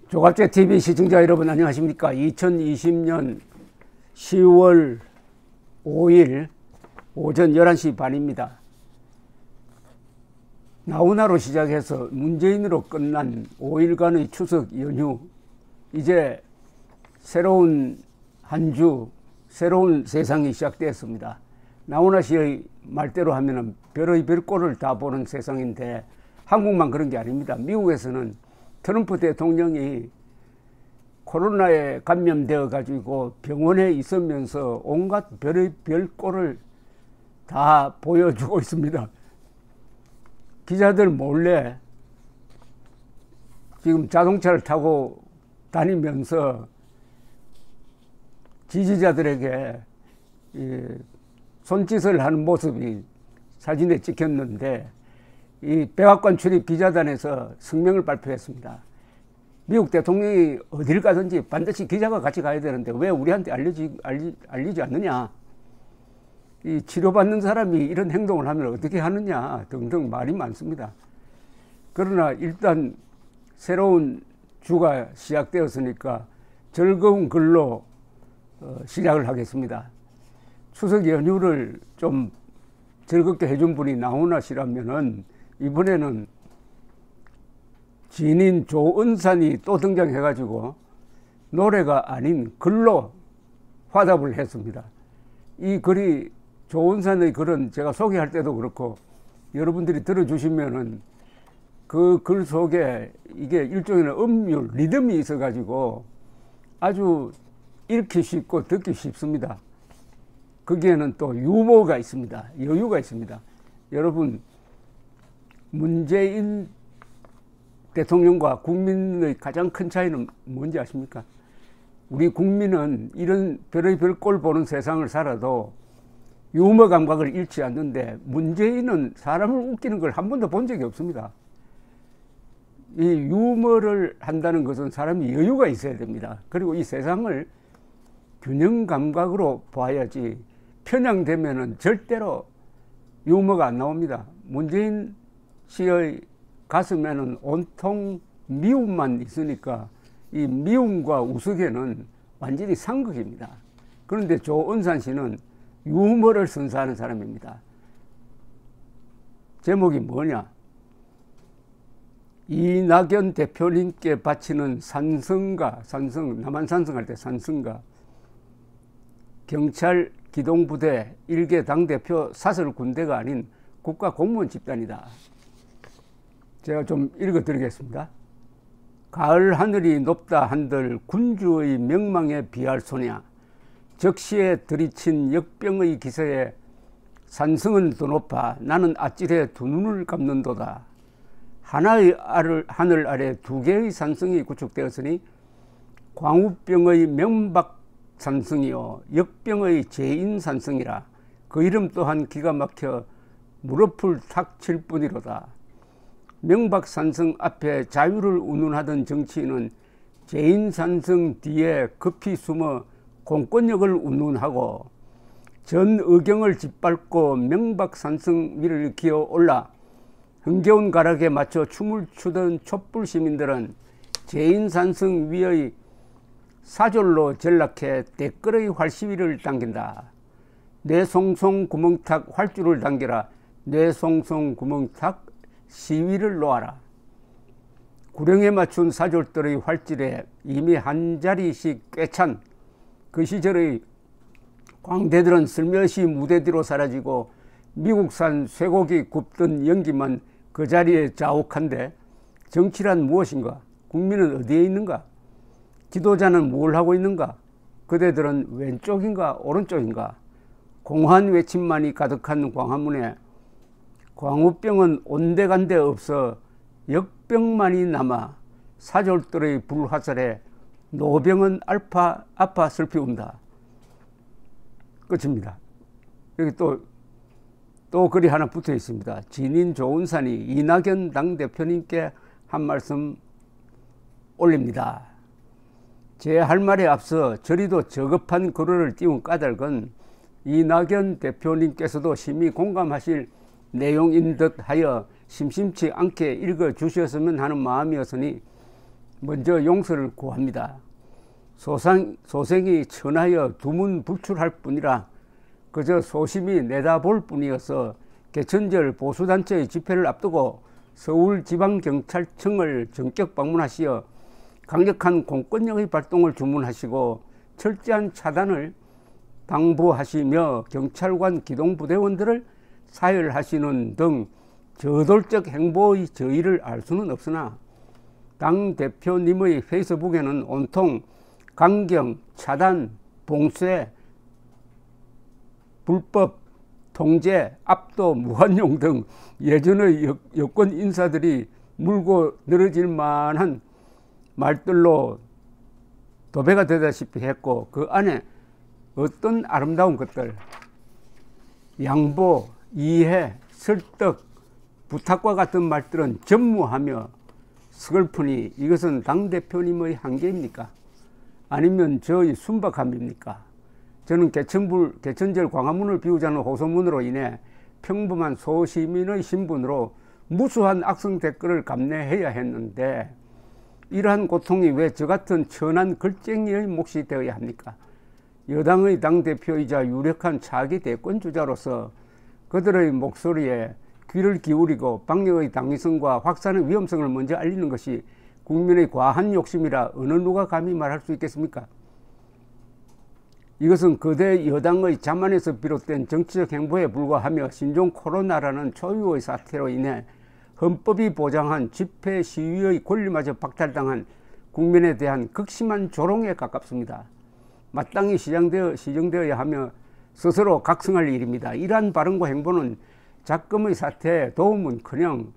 조갑제 TV 시청자 여러분 안녕하십니까? 2020년 10월 5일 오전 11시 반입니다. 나훈아로 시작해서 문재인으로 끝난 5일간의 추석 연휴, 이제 새로운 한 주, 새로운 세상이 시작되었습니다. 나훈아 씨의 말대로 하면은 별의 별꼴을 다 보는 세상인데 한국만 그런 게 아닙니다. 미국에서는 트럼프 대통령이 코로나에 감염되어 가지고 병원에 있으면서 온갖 별의 별꼴을 다 보여주고 있습니다. 기자들 몰래 지금 자동차를 타고 다니면서 지지자들에게 손짓을 하는 모습이 사진에 찍혔는데, 이 백악관 출입 기자단에서 성명을 발표했습니다. 미국 대통령이 어딜 가든지 반드시 기자가 같이 가야 되는데 왜 우리한테 알리지 않느냐, 이 치료받는 사람이 이런 행동을 하면 어떻게 하느냐 등등 말이 많습니다. 그러나 일단 새로운 주가 시작되었으니까 즐거운 글로 시작을 하겠습니다. 추석 연휴를 좀 즐겁게 해준 분이 나훈아 씨라면은 이번에는 지인인 조은산이 또 등장해가지고 노래가 아닌 글로 화답을 했습니다. 이 글이, 조은산의 글은 제가 소개할 때도 그렇고 여러분들이 들어주시면은 그 글 속에 이게 일종의 음률, 리듬이 있어가지고 아주 읽기 쉽고 듣기 쉽습니다. 거기에는 또 유머가 있습니다. 여유가 있습니다. 여러분, 문재인 대통령과 국민의 가장 큰 차이는 뭔지 아십니까? 우리 국민은 이런 별의 별꼴 보는 세상을 살아도 유머 감각을 잃지 않는데, 문재인은 사람을 웃기는 걸 한 번도 본 적이 없습니다. 이 유머를 한다는 것은 사람이 여유가 있어야 됩니다. 그리고 이 세상을 균형 감각으로 봐야지 편향되면은 절대로 유머가 안 나옵니다. 문재인 씨의 가슴에는 온통 미움만 있으니까 이 미움과 우스개는 완전히 상극입니다. 그런데 조은산 씨는 유머를 선사하는 사람입니다. 제목이 뭐냐? 이낙연 대표님께 바치는 산성가, 남한산성 할 때 산성가, 경찰 기동부대 일개 당대표 사설 군대가 아닌 국가공무원 집단이다. 제가 좀 읽어드리겠습니다. 가을 하늘이 높다 한들 군주의 명망에 비할 소냐, 적시에 들이친 역병의 기세에 산성은 더 높아 나는 아찔해 두 눈을 감는도다. 하나의 하늘 아래 두 개의 산성이 구축되었으니 광우병의 명박산성이요 역병의 제인산성이라. 그 이름 또한 기가 막혀 무릎을 탁 칠 뿐이로다. 명박산성 앞에 자유를 운운하던 정치인은 제인산성 뒤에 급히 숨어 공권력을 운운하고 전 의경을 짓밟고 명박산성 위를 기어 올라 흥겨운 가락에 맞춰 춤을 추던 촛불 시민들은 제인산성 위의 사졸로 전락해 댓글의 활시위를 당긴다. 뇌송송 구멍탁 활주를 당겨라. 뇌송송 구멍탁 시위를 놓아라. 구령에 맞춘 사졸들의 활질에 이미 한 자리씩 꿰찬 그 시절의 광대들은 슬며시 무대 뒤로 사라지고 미국산 쇠고기 굽던 연기만 그 자리에 자욱한데, 정치란 무엇인가? 국민은 어디에 있는가? 지도자는 뭘 하고 있는가? 그대들은 왼쪽인가 오른쪽인가? 공허한 외침만이 가득한 광화문에 광우병은 온데간데 없어 역병만이 남아 사졸들의 불화살에 노병은 아파 슬피 운다. 끝입니다. 여기 또 글이 하나 붙어 있습니다. 지인 조은산이 이낙연 당대표님께 한 말씀 올립니다. 제 할 말에 앞서 저리도 저급한 글을 띄운 까닭은 이낙연 대표님께서도 심히 공감하실 내용인 듯 하여 심심치 않게 읽어 주셨으면 하는 마음이었으니 먼저 용서를 구합니다. 소생이 천하여 두문불출할 뿐이라 그저 소심히 내다볼 뿐이어서 개천절 보수단체의 집회를 앞두고 서울지방경찰청을 전격 방문하시어 강력한 공권력의 발동을 주문하시고 철저한 차단을 당부하시며 경찰관 기동부대원들을 사열하시는 등 저돌적 행보의 저희를 알 수는 없으나 당대표님의 페이스북에는 온통 강경, 차단, 봉쇄, 불법, 통제, 압도, 무한용 등 예전의 여권 인사들이 물고 늘어질 만한 말들로 도배가 되다시피 했고, 그 안에 어떤 아름다운 것들, 양보, 이해, 설득, 부탁과 같은 말들은 전무하며 서글프니 이것은 당대표님의 한계입니까? 아니면 저의 순박함입니까? 저는 개천절 광화문을 비우자는 호소문으로 인해 평범한 소시민의 신분으로 무수한 악성 댓글을 감내해야 했는데 이러한 고통이 왜 저 같은 천한 글쟁이의 몫이 되어야 합니까? 여당의 당대표이자 유력한 차기 대권주자로서 그들의 목소리에 귀를 기울이고 방역의 당위성과 확산의 위험성을 먼저 알리는 것이 국민의 과한 욕심이라 어느 누가 감히 말할 수 있겠습니까? 이것은 거대 여당의 자만에서 비롯된 정치적 행보에 불과하며 신종 코로나라는 초유의 사태로 인해 헌법이 보장한 집회 시위의 권리마저 박탈당한 국민에 대한 극심한 조롱에 가깝습니다. 마땅히 시정되어야 하며 스스로 각성할 일입니다. 이러한 발언과 행보는 작금의 사태에 도움은커녕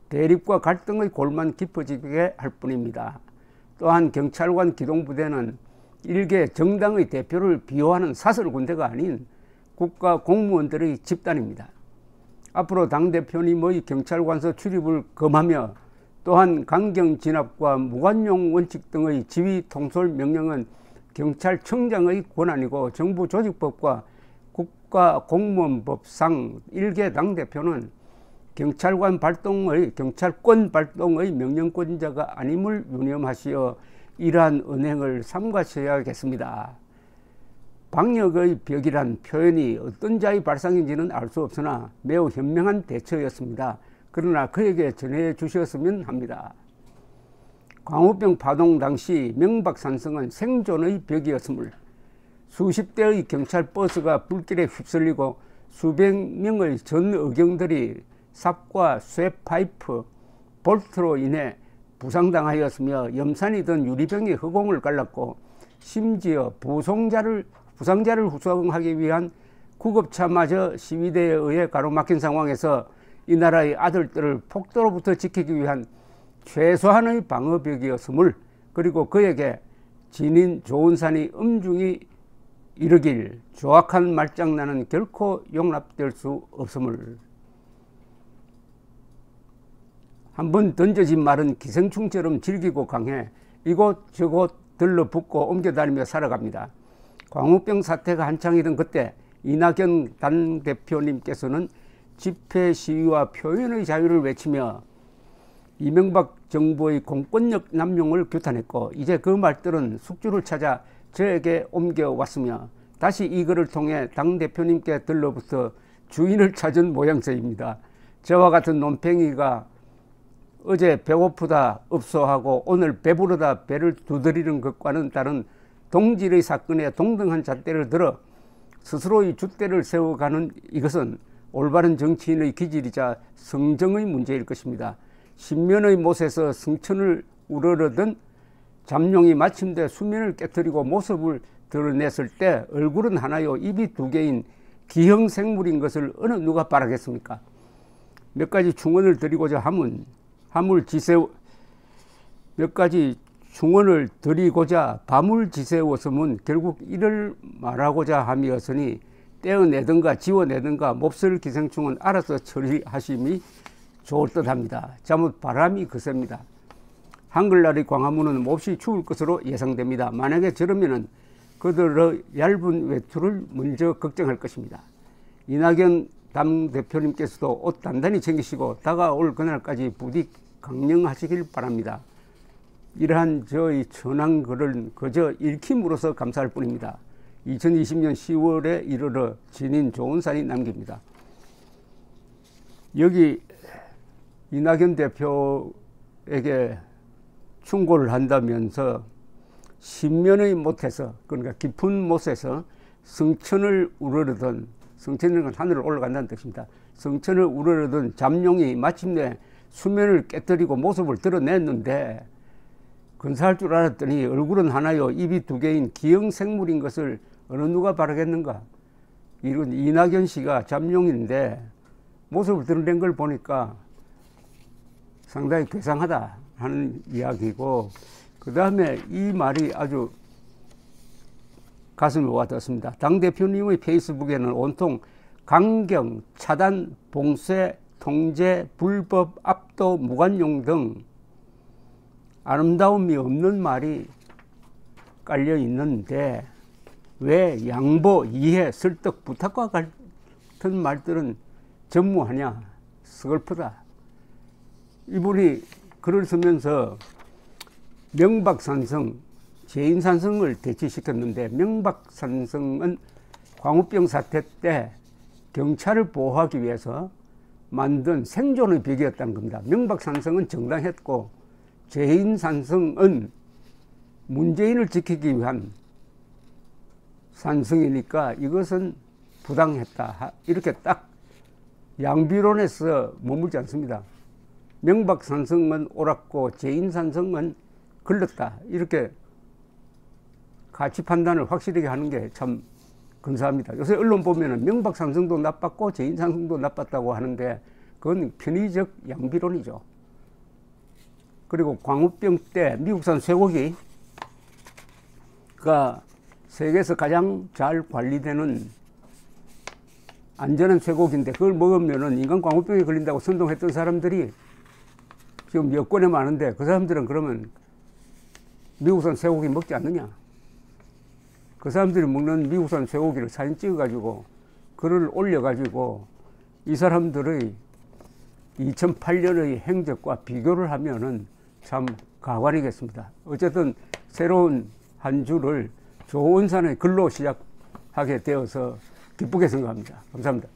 대립과 갈등의 골만 깊어지게 할 뿐입니다. 또한 경찰관 기동부대는 일개 정당의 대표를 비호하는 사설군대가 아닌 국가 공무원들의 집단입니다. 앞으로 당대표님의 경찰관서 출입을 금하며 또한 강경 진압과 무관용 원칙 등의 지휘 통솔 명령은 경찰청장의 권한이고 정부 조직법과 국가공무원법상 일개 당대표는 경찰권 발동의 명령권자가 아님을 유념하시어 이러한 은행을 삼가셔야겠습니다. 방역의 벽이란 표현이 어떤 자의 발상인지는 알 수 없으나 매우 현명한 대처였습니다. 그러나 그에게 전해 주셨으면 합니다. 광우병 파동 당시 명박산성은 생존의 벽이었음을 수십 대의 경찰 버스가 불길에 휩쓸리고 수백 명의 전 의경들이 삽과 쇠파이프, 볼트로 인해 부상당하였으며 염산이던 유리병의 허공을 갈랐고 심지어 부상자를 후송하기 위한 구급차마저 시위대에 의해 가로막힌 상황에서 이 나라의 아들들을 폭도로부터 지키기 위한 최소한의 방어벽이었음을, 그리고 그에게 진인 조은산이 엄중히 이르길 조악한 말장난은 결코 용납될 수 없음을. 한번 던져진 말은 기생충처럼 질기고 강해 이곳저곳 들러붙고 옮겨다니며 살아갑니다. 광우병 사태가 한창이던 그때 이낙연 당대표님께서는 집회 시위와 표현의 자유를 외치며 이명박 정부의 공권력 남용을 규탄했고, 이제 그 말들은 숙주를 찾아 저에게 옮겨왔으며 다시 이 글을 통해 당대표님께 들러붙어 주인을 찾은 모양새입니다. 저와 같은 논팽이가 어제 배고프다 읍소하고 오늘 배부르다 배를 두드리는 것과는 다른 동질의 사건에 동등한 잣대를 들어 스스로의 줏대를 세워가는 이것은 올바른 정치인의 기질이자 성정의 문제일 것입니다. 신면의 못에서 승천을 우러러던 잠룡이 마침내 수면을 깨뜨리고 모습을 드러냈을 때 얼굴은 하나요 입이 두 개인 기형생물인 것을 어느 누가 바라겠습니까? 몇 가지 충언을 드리고자 밤을 지새웠음은 결국 이를 말하고자 함이었으니 떼어내든가 지워내든가 몹쓸 기생충은 알아서 처리하심이 좋을 듯합니다. 잠옷 바람이 거셉니다. 한글날의 광화문은 몹시 추울 것으로 예상됩니다. 만약에 저러면은 그들의 얇은 외투를 먼저 걱정할 것입니다. 이낙연 당대표님께서도 옷 단단히 챙기시고 다가올 그날까지 부디 강령하시길 바랍니다. 이러한 저의 전한 글을 그저 읽힘으로써 감사할 뿐입니다. 2020년 10월에 이르러 진인 좋은 사진 남깁니다. 여기 이낙연 대표에게 충고를 한다면서 신면의 못에서, 그러니까 깊은 못에서 성천을 우러르던, 성천이라는 건 하늘을 올라간다는 뜻입니다. 성천을 우러르던 잠룡이 마침내 수면을 깨뜨리고 모습을 드러냈는데, 근사할 줄 알았더니 얼굴은 하나요 입이 두 개인 기형생물인 것을 어느 누가 바라겠는가. 이건 이낙연 씨가 잠룡인데 모습을 드러낸 걸 보니까 상당히 괴상하다 하는 이야기고, 그 다음에 이 말이 아주 가슴에 와닿습니다. 당대표님의 페이스북에는 온통 강경, 차단, 봉쇄, 통제, 불법, 압도, 무관용 등 아름다움이 없는 말이 깔려 있는데 왜 양보, 이해, 설득, 부탁과 같은 말들은 전무하냐. 서글프다. 이분이 글을 쓰면서 명박산성, 제인산성을 대치시켰는데, 명박산성은 광우병 사태 때 경찰을 보호하기 위해서 만든 생존의 벽이었다는 겁니다. 명박산성은 정당했고 제인산성은 문재인을 지키기 위한 산성이니까 이것은 부당했다. 이렇게 딱 양비론에서 머물지 않습니다. 명박산성은 옳았고 제인산성은 걸렸다. 이렇게 가치 판단을 확실하게 하는 게 참 근사합니다. 요새 언론 보면은 명박산성도 나빴고 제인산성도 나빴다고 하는데 그건 편의적 양비론이죠. 그리고 광우병 때 미국산 쇠고기가 세계에서 가장 잘 관리되는 안전한 쇠고기인데 그걸 먹으면은 인간 광우병에 걸린다고 선동했던 사람들이 지금 여권에 많은데 그 사람들은 그러면 미국산 쇠고기 먹지 않느냐? 그 사람들이 먹는 미국산 쇠고기를 사진 찍어가지고 글을 올려가지고 이 사람들의 2008년의 행적과 비교를 하면은 참 가관이겠습니다. 어쨌든 새로운 한 주를 좋은 산의 글로 시작하게 되어서 기쁘게 생각합니다. 감사합니다.